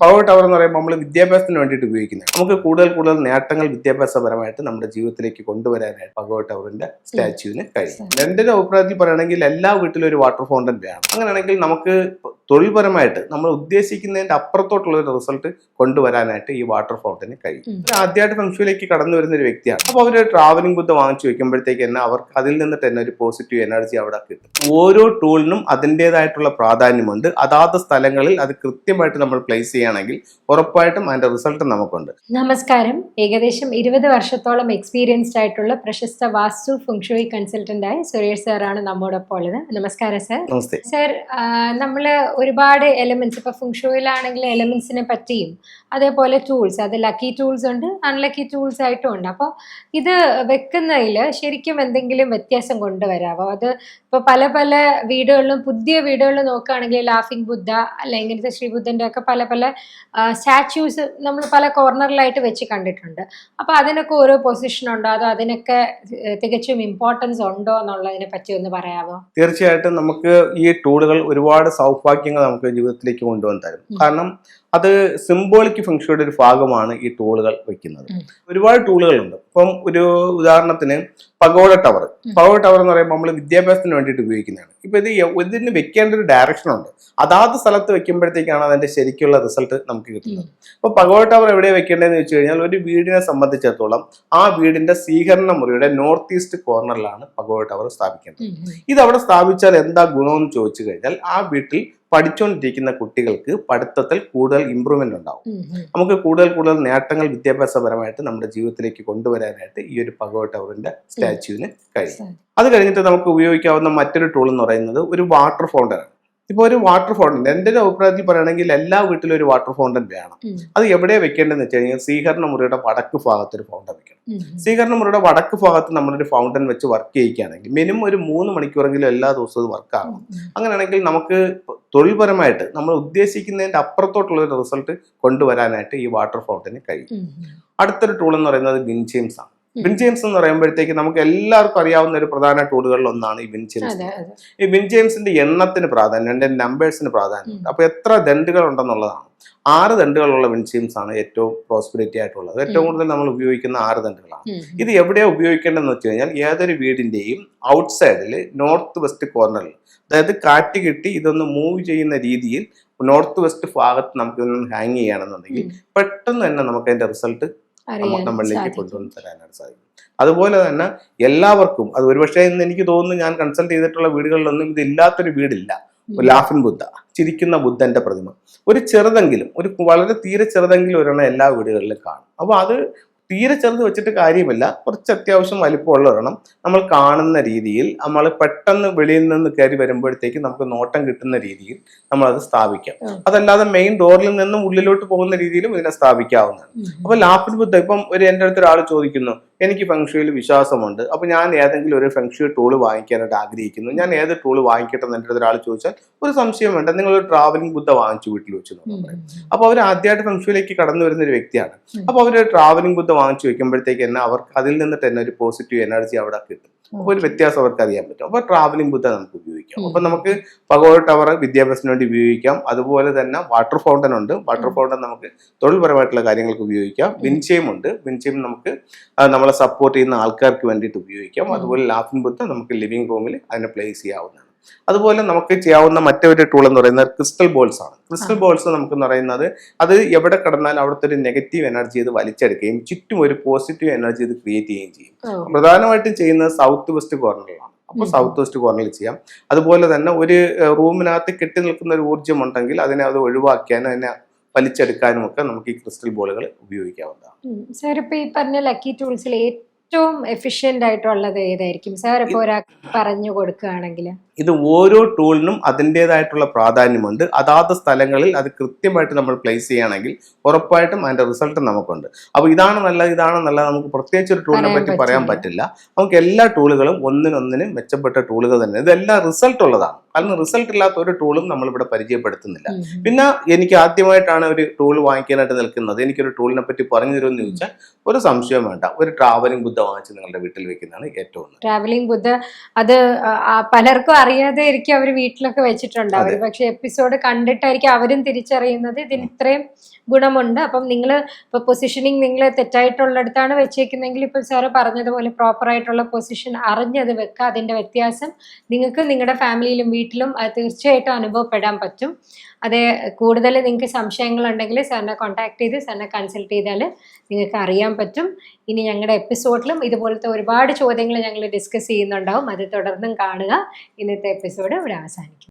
Power tower എന്ന് പറയുമ്പോൾ നമ്മൾ വിദ്യാഭ്യാസത്തിന് വേണ്ടിയിട്ട് ഉപയോഗിക്കുന്നത്. നമുക്ക് കൂടുതൽ നേട്ടങ്ങൾ വിദ്യാഭ്യാസപരമായിട്ട് നമ്മുടെ ജീവിതത്തിലേക്ക് കൊണ്ടുവരാനായിട്ട് പവർ ടവറിന്റെ സ്റ്റാച്യൂവിന് കഴിയും. എൻ്റെ ഒരു അഭിപ്രായത്തിൽ പറയുകയാണെങ്കിൽ എല്ലാ വീട്ടിലും ഒരു വാട്ടർ ഫൗണ്ടൻ വേണം. അങ്ങനെയാണെങ്കിൽ നമുക്ക് തൊഴിൽപരമായിട്ട് നമ്മൾ ഉദ്ദേശിക്കുന്നതിന്റെ അപ്പുറത്തോട്ടുള്ള ഒരു റിസൾട്ട് കൊണ്ടുവരാനായിട്ട് ഈ വാട്ടർ ഫൗണ്ടന് കഴിയും. ആദ്യമായിട്ട് ഫെങ്ഷുയിലേക്ക് കടന്നു വരുന്ന ഒരു വ്യക്തിയാണ്. അപ്പോൾ അവർ ട്രാവലിംഗ് ബുദ്ധ വാങ്ങിച്ചു വെക്കുമ്പോഴത്തേക്ക് തന്നെ അവർക്ക് അതിൽ നിന്ന് തന്നെ ഒരു പോസിറ്റീവ് എനർജി അവിടെ കിട്ടും. ഓരോ ടൂളിനും അതിൻ്റെതായിട്ടുള്ള പ്രാധാന്യമുണ്ട്. അതാത് സ്ഥലങ്ങളിൽ അത് കൃത്യമായിട്ട് നമ്മൾ പ്ലേസ് ചെയ്യുകയാണെങ്കിൽ ഉറപ്പായിട്ടും അതിന്റെ റിസൾട്ട് നമുക്കുണ്ട്. നമസ്കാരം. ഏകദേശം 20 വർഷത്തോളം എക്സ്പീരിയൻസ്ഡ് ആയിട്ടുള്ള പ്രശസ്ത വാസ്തു ഫെങ്ഷുയി കൺസൾട്ടന്റായ സുരേഷ് സാറാണ് നമ്മോടൊപ്പം ഉള്ളത്. നമസ്കാരം സാർ. നമസ്തേ സാർ. നമ്മള് ഒരുപാട് എലമെന്റ്സ്, ഇപ്പൊ ഫെങ്ഷുയിലാണെങ്കിൽ എലമെന്റ്സിനെ പറ്റിയും അതേപോലെ ടൂൾസ്, അത് ലക്കി ടൂൾസ് ഉണ്ട്, അൺലക്കി ടൂൾസ് ആയിട്ടും ഉണ്ട്. അപ്പോൾ ഇത് വെക്കുന്നതിൽ ശരിക്കും എന്തെങ്കിലും വ്യത്യാസം കൊണ്ടുവരാമോ? അത് ഇപ്പൊ പല വീടുകളിലും, പുതിയ വീടുകളിൽ നോക്കുകയാണെങ്കിൽ ലാഫിംഗ് ബുദ്ധ അല്ലെങ്കിൽ ഇങ്ങനത്തെ ശ്രീബുദ്ധന്റെ ഒക്കെ പല സ്റ്റാച്യൂസ് നമ്മൾ പല കോർണറിലായിട്ട് വെച്ച് കണ്ടിട്ടുണ്ട്. അപ്പൊ അതിനൊക്കെ ഓരോ പൊസിഷൻ ഉണ്ടോ, അതോ അതിനൊക്കെ തികച്ചും ഇമ്പോർട്ടൻസ് ഉണ്ടോ എന്നുള്ളതിനെ പറ്റി ഒന്ന് പറയാമോ? തീർച്ചയായിട്ടും നമുക്ക് ഈ ടൂളുകൾ ഒരുപാട് സൗഭാഗ്യങ്ങൾ നമുക്ക് ജീവിതത്തിലേക്ക് കൊണ്ടുവന്ന് തരും. കാരണം അത് സിംബോളിക് ഫെങ്ഷുയുടെ ഒരു ഭാഗമാണ് ഈ ടൂളുകൾ വെക്കുന്നത്. ഒരുപാട് ടൂളുകളുണ്ട്. ഇപ്പം ഒരു ഉദാഹരണത്തിന് പഗോഡ ടവർ എന്ന് പറയുമ്പോൾ നമ്മൾ വിദ്യാഭ്യാസത്തിന് വേണ്ടിയിട്ട് ഉപയോഗിക്കുന്നതാണ്. ഇപ്പൊ ഇതിന് വെക്കേണ്ട ഒരു ഡയറക്ഷൻ ഉണ്ട്. അതാത് സ്ഥലത്ത് വെക്കുമ്പോഴത്തേക്കാണ് അതിന്റെ ശരിക്കുള്ള റിസൾട്ട് നമുക്ക് കിട്ടുന്നത്. ഇപ്പൊ പഗോഡ ടവർ എവിടെ വെക്കേണ്ടതെന്ന് വെച്ച് കഴിഞ്ഞാൽ ഒരു വീടിനെ സംബന്ധിച്ചിടത്തോളം ആ വീടിന്റെ സ്വീകരണ മുറിയുടെ നോർത്ത് ഈസ്റ്റ് കോർണറിലാണ് പഗോഡ ടവർ സ്ഥാപിക്കേണ്ടത്. ഇത് അവിടെ സ്ഥാപിച്ചാൽ എന്താ ഗുണമെന്ന് ചോദിച്ചു കഴിഞ്ഞാൽ ആ വീട്ടിൽ പഠിച്ചുകൊണ്ടിരിക്കുന്ന കുട്ടികൾക്ക് പഠിത്തത്തിൽ കൂടുതൽ ഇമ്പ്രൂവ്മെന്റ് ഉണ്ടാവും. നമുക്ക് കൂടുതൽ നേട്ടങ്ങൾ വിദ്യാഭ്യാസപരമായിട്ട് നമ്മുടെ ജീവിതത്തിലേക്ക് കൊണ്ടുവരാനായിട്ട് ഈ ഒരു പഗോഡ ടവറിന്റെ സ്റ്റാച്യൂവിന് കഴിയും. അത് കഴിഞ്ഞിട്ട് നമുക്ക് ഉപയോഗിക്കാവുന്ന മറ്റൊരു ടൂൾ എന്ന് പറയുന്നത് ഒരു വാട്ടർ ഫൗണ്ടനാണ്. ഇപ്പൊ ഒരു വാട്ടർ ഫൗണ്ടൻ, എൻ്റെ ഒരു അഭിപ്രായത്തിൽ പറയുകയാണെങ്കിൽ എല്ലാ വീട്ടിലും ഒരു വാട്ടർ ഫൗണ്ടൻ വേണം. അത് എവിടെയാണ് വെക്കേണ്ടതെന്ന് വെച്ച് കഴിഞ്ഞാൽ സ്വീകരണ മുറിയുടെ വടക്ക് ഭാഗത്ത് ഒരു ഫൗണ്ടൻ വെക്കണം. സ്വീകരണ മുറിയുടെ വടക്ക് ഭാഗത്ത് നമ്മളൊരു ഫൗണ്ടൻ വെച്ച് വർക്ക് ചെയ്യിക്കുകയാണെങ്കിൽ മിനിമം ഒരു 3 മണിക്കൂറെങ്കിലും എല്ലാ ദിവസവും അത് വർക്ക് ആകണം. അങ്ങനെയാണെങ്കിൽ നമുക്ക് തൊഴിൽപരമായിട്ട് നമ്മൾ ഉദ്ദേശിക്കുന്നതിന്റെ അപ്പുറത്തോട്ടുള്ള ഒരു റിസൾട്ട് കൊണ്ടുവരാനായിട്ട് ഈ വാട്ടർ ഫൗണ്ടന് കഴിയും. അടുത്തൊരു ടൂൾ എന്ന് പറയുന്നത് വിൻചെയിംസ് ആണ്. വിൻചെയിംസ് എന്ന് പറയുമ്പോഴത്തേക്ക് നമുക്ക് എല്ലാവർക്കും അറിയാവുന്ന ഒരു പ്രധാന ടൂളുകളിൽ ഒന്നാണ് ഈ വിൻചെയിംസ്. ഈ വിൻചെയിംസിന്റെ എണ്ണത്തിന് പ്രാധാന്യം, നമ്പേഴ്സിന് പ്രാധാന്യം. അപ്പൊ എത്ര ദണ്ടുകൾ ഉണ്ടെന്നുള്ളതാണ്. 6 ദണ്ടുകളുള്ള വിൻചെയിംസ് ആണ് ഏറ്റവും പ്രോസ്പെരിറ്റി ആയിട്ടുള്ളത്. ഏറ്റവും കൂടുതൽ നമ്മൾ ഉപയോഗിക്കുന്ന 6 ദണ്ടുകളാണ്. ഇത് എവിടെയാണ് ഉപയോഗിക്കേണ്ടതെന്ന് വെച്ച് കഴിഞ്ഞാൽ ഏതൊരു വീടിന്റെയും ഔട്ട് സൈഡിൽ നോർത്ത് വെസ്റ്റ് കോർണറിൽ, അതായത് കാറ്റ് കിട്ടി ഇതൊന്ന് മൂവ് ചെയ്യുന്ന രീതിയിൽ നോർത്ത് വെസ്റ്റ് ഭാഗത്ത് നമുക്ക് ഇതൊന്ന് ഹാങ് ചെയ്യുകയാണെന്നുണ്ടെങ്കിൽ പെട്ടെന്ന് തന്നെ നമുക്ക് അതിന്റെ റിസൾട്ട് നമ്മളിലേക്ക് കൊണ്ടുവന്ന് തരാനായിട്ട് സാധിക്കും. അതുപോലെ തന്നെ എല്ലാവർക്കും അത് ഒരുപക്ഷെ ഇന്ന് എനിക്ക് തോന്നുന്നു ഞാൻ കൺസൾട്ട് ചെയ്തിട്ടുള്ള വീടുകളിലൊന്നും ഇത് ഇല്ലാത്തൊരു വീടില്ല. ലാഫിൻ ബുദ്ധ, ചിരിക്കുന്ന ബുദ്ധന്റെ പ്രതിമ, ഒരു ചെറുതെങ്കിലും, ഒരു വളരെ തീരെ ചെറുതെങ്കിലും ഒരെണ്ണം എല്ലാ വീടുകളിലും കാണും. അപ്പോൾ അത് തീരെ ചെറുത് വെച്ചിട്ട് കാര്യമില്ല, കുറച്ച് അത്യാവശ്യം വലിപ്പമുള്ള ഒരെണ്ണം നമ്മൾ കാണുന്ന രീതിയിൽ, നമ്മൾ പെട്ടെന്ന് വെളിയിൽ നിന്ന് കയറി വരുമ്പോഴത്തേക്ക് നമുക്ക് നോട്ടം കിട്ടുന്ന രീതിയിൽ നമ്മളത് സ്ഥാപിക്കാം. അതല്ലാതെ മെയിൻ ഡോറിൽ നിന്നും ഉള്ളിലോട്ട് പോകുന്ന രീതിയിലും ഇതിനെ സ്ഥാപിക്കാവുന്നതാണ്. അപ്പൊ ലാഫിൻ ബുദ്ധ, ഇപ്പം എൻ്റെ അടുത്ത് ഒരാൾ ചോദിക്കുന്നു, എനിക്ക് ഫെങ്ഷുയിൽ വിശ്വാസമുണ്ട്, അപ്പൊ ഞാൻ ഏതെങ്കിലും ഒരു ഫെങ്ഷു ടൂള് വാങ്ങിക്കാനായിട്ട് ആഗ്രഹിക്കുന്നു, ഞാൻ ഏത് ടൂള് വാങ്ങിക്കട്ടെ എന്ന് എൻ്റെ അടുത്ത് ഒരാൾ ചോദിച്ചാൽ ഒരു സംശയം വേണ്ട, നിങ്ങളൊരു ട്രാവലിംഗ് ബുദ്ധ വാങ്ങിച്ചു വീട്ടിൽ വെച്ചു എന്ന് പറയും. അപ്പൊ അവർ ആദ്യമായിട്ട് ഫെങ്ഷുയിലേക്ക് കടന്നു വരുന്ന ഒരു വ്യക്തിയാണ്. അപ്പൊ അവർ ട്രാവലിംഗ് ബുദ്ധ വാങ്ങിച്ചു വെക്കുമ്പോഴത്തേക്ക് തന്നെ അവർക്ക് അതിൽ നിന്ന് തന്നെ ഒരു പോസിറ്റീവ് എനർജി അവിടെ കിട്ടും. അപ്പൊ ഒരു വ്യത്യാസം അവർക്ക് അറിയാൻ പറ്റും. അപ്പൊ ട്രാവലിംഗ് ബുദ്ധ നമുക്ക് ഉപയോഗിക്കാം. അപ്പൊ നമുക്ക് പഗോഡ ടവർ വിദ്യാഭ്യാസത്തിന് വേണ്ടി ഉപയോഗിക്കാം. അതുപോലെ തന്നെ വാട്ടർ ഫൗണ്ടൻ ഉണ്ട്. വാട്ടർ ഫൗണ്ടൻ നമുക്ക് തൊഴിൽപരമായിട്ടുള്ള കാര്യങ്ങൾക്ക് ഉപയോഗിക്കാം. വിൻചെയിം ഉണ്ട്. വിൻചെയിം നമുക്ക് നമ്മളെ സപ്പോർട്ട് ചെയ്യുന്ന ആൾക്കാർക്ക് വേണ്ടിയിട്ട് ഉപയോഗിക്കാം. അതുപോലെ ലാഫിൻ ബുദ്ധ നമുക്ക് ലിവിംഗ് റൂമിൽ അതിനെ പ്ലേസ് ചെയ്യാവുന്നതാണ്. അതുപോലെ നമുക്ക് ചെയ്യാവുന്ന മറ്റൊരു ടൂൾ എന്ന് പറയുന്നത് ക്രിസ്റ്റൽ ബോൾസ് ആണ്. ക്രിസ്റ്റൽ ബോൾസ് നമുക്ക് പറയുന്നത് അത് എവിടെ കിടന്നാലും അവിടുത്തെ ഒരു നെഗറ്റീവ് എനർജി ഇത് വലിച്ചെടുക്കുകയും ചുറ്റും ഒരു പോസിറ്റീവ് എനർജി ഇത് ക്രിയേറ്റ് ചെയ്യുകയും ചെയ്യും. പ്രധാനമായിട്ടും ചെയ്യുന്നത് സൗത്ത് വെസ്റ്റ് കോർണറിലാണ്. അപ്പോൾ സൗത്ത് വെസ്റ്റ് കോർണറിൽ ചെയ്യാം. അതുപോലെ തന്നെ ഒരു റൂമിനകത്ത് കെട്ടി നിൽക്കുന്ന ഒരു ഊർജ്ജം ഉണ്ടെങ്കിൽ അതിനെ അത് ഒഴിവാക്കാനും അതിനെ വലിച്ചെടുക്കാനും ഒക്കെ നമുക്ക് ഈ ക്രിസ്റ്റൽ ബോളുകൾ ഉപയോഗിക്കാവുന്നതാണ്. സാർ, ഇപ്പൊ ഈ പറഞ്ഞ ലക്കി ടൂൾസിൽ ഏറ്റവും എഫിഷ്യന്റ് ആയിട്ടുള്ളത് ഏതായിരിക്കും സാർ? ഇപ്പൊ ഒരാൾക്ക് പറഞ്ഞു കൊടുക്കുകയാണെങ്കിൽ ഇത് ഓരോ ടൂളിനും അതിൻ്റെതായിട്ടുള്ള പ്രാധാന്യമുണ്ട്. അതാത് സ്ഥലങ്ങളിൽ അത് കൃത്യമായിട്ട് നമ്മൾ പ്ലേസ് ചെയ്യുകയാണെങ്കിൽ ഉറപ്പായിട്ടും അതിന്റെ റിസൾട്ട് നമുക്കുണ്ട്. അപ്പോൾ ഇതാണ് നല്ലത് നമുക്ക് പ്രത്യേകിച്ച് ഒരു ടൂളിനെ പറ്റി പറയാൻ പറ്റില്ല. നമുക്ക് എല്ലാ ടൂളുകളും ഒന്നിനൊന്നിന് മെച്ചപ്പെട്ട ടൂളുകൾ തന്നെ. ഇതെല്ലാം റിസൾട്ട് ഉള്ളതാണ്. കാരണം റിസൾട്ട് ഇല്ലാത്ത ഒരു ടൂളും നമ്മളിവിടെ പരിചയപ്പെടുത്തുന്നില്ല. പിന്നെ എനിക്ക് ആദ്യമായിട്ടാണ് ഒരു ടൂൾ വാങ്ങിക്കാനായിട്ട് നിൽക്കുന്നത്, എനിക്കൊരു ടൂളിനെ പറ്റി പറഞ്ഞു തരുമെന്ന് ചോദിച്ചാൽ ഒരു സംശയം വേണ്ട, ഒരു ട്രാവലിംഗ് ബുദ്ധ വാങ്ങിച്ച് നിങ്ങളുടെ വീട്ടിൽ വെക്കുന്നതാണ് ഏറ്റവും. ട്രാവലിംഗ് ബുദ്ധ അത് പലർക്കും അറിയാതെ ആയിരിക്കും അവർ വീട്ടിലൊക്കെ വെച്ചിട്ടുണ്ടാവും. പക്ഷെ എപ്പിസോഡ് കണ്ടിട്ടായിരിക്കും അവരും തിരിച്ചറിയുന്നത് ഇതിന് ഇത്രയും ഗുണമുണ്ട്. അപ്പം നിങ്ങൾ ഇപ്പൊ പൊസിഷനിങ് നിങ്ങൾ തെറ്റായിട്ടുള്ളിടത്താണ് വെച്ചേക്കുന്നെങ്കിൽ ഇപ്പൊ സാറ് പറഞ്ഞതുപോലെ പ്രോപ്പർ ആയിട്ടുള്ള പൊസിഷൻ അറിഞ്ഞത് വെക്കുക. അതിന്റെ വ്യത്യാസം നിങ്ങൾക്ക് നിങ്ങളുടെ ഫാമിലിയിലും വീട്ടിലും അത് തീർച്ചയായിട്ടും അനുഭവപ്പെടാൻ പറ്റും. അതേ കൂടുതൽ നിങ്ങൾക്ക് സംശയങ്ങളുണ്ടെങ്കിൽ സാറിനെ കോൺടാക്ട് ചെയ്ത് സാറിനെ കൺസൾട്ട് ചെയ്താൽ നിങ്ങൾക്ക് അറിയാൻ പറ്റും. ഇനി ഞങ്ങളുടെ എപ്പിസോഡിലും ഇതുപോലത്തെ ഒരുപാട് ചോദ്യങ്ങൾ ഞങ്ങൾ ഡിസ്കസ് ചെയ്യുന്നുണ്ടാവും. അത് തുടർന്നും കാണുക. ഇന്നത്തെ എപ്പിസോഡ് ഇവിടെ അവസാനിക്കും.